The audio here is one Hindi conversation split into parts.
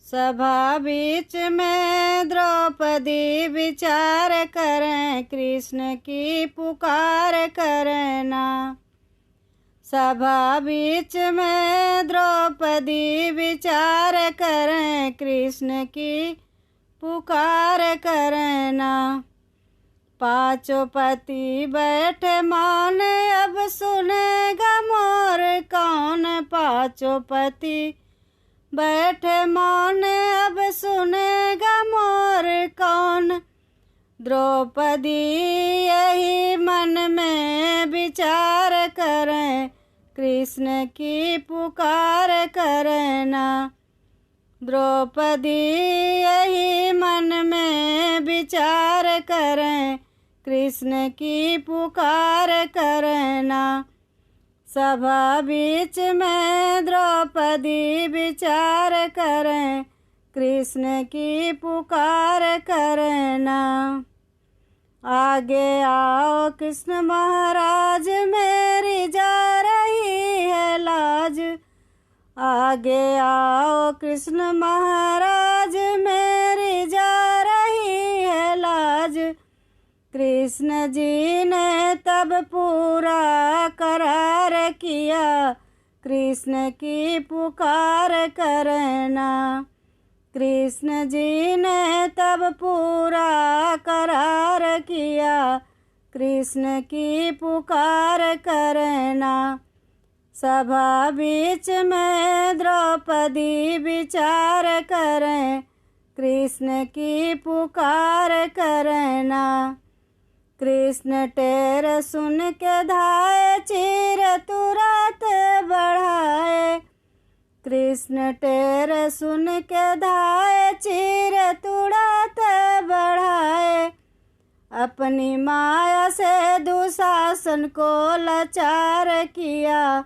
सभा बीच में द्रौपदी विचार करें, कृष्ण की पुकार करना। सभा बीच में द्रौपदी विचार करें, कृष्ण की पुकार करना। पांचों पति बैठे मौन, अब सुनेगा मोर कौन। पांचों पति बैठे मौन, अब सुनेगा मोर कौन। द्रौपदी यही मन में विचार करें, कृष्ण की पुकार करना। द्रौपदी यही मन में विचार करें, कृष्ण की पुकार करना। सभा बीच में द्रौपदी विचार करें, कृष्ण की पुकार करना। आगे आओ कृष्ण महाराज, मेरी जा रही है लाज। आगे आओ कृष्ण महाराज, मेरी जा रही है लाज। कृष्ण जी ने तब पूरा करार किया, कृष्ण की पुकार करना। कृष्ण जी ने तब पूरा करार किया, कृष्ण की पुकार करना। सभा बीच में द्रौपदी विचार करें, कृष्ण की पुकार करना। कृष्ण टेर सुन के धाये, चीर तुरंत बढ़ाए। कृष्ण टेर सुन के धाये, चीर तुरंत बढ़ाए। अपनी माया से दुशासन को लाचार किया,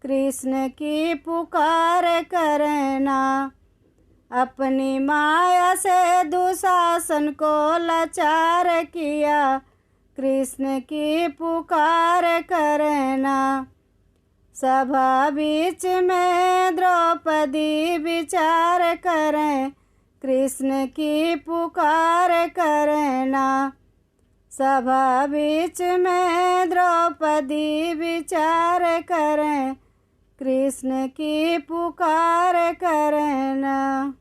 कृष्ण की पुकार करना। अपनी माया से दुशासन को लाचार किया, कृष्ण की पुकार करना। सभा बीच में द्रौपदी विचार करें, कृष्ण की पुकार करना। सभा बीच में द्रौपदी विचार करें, कृष्ण की पुकार करना।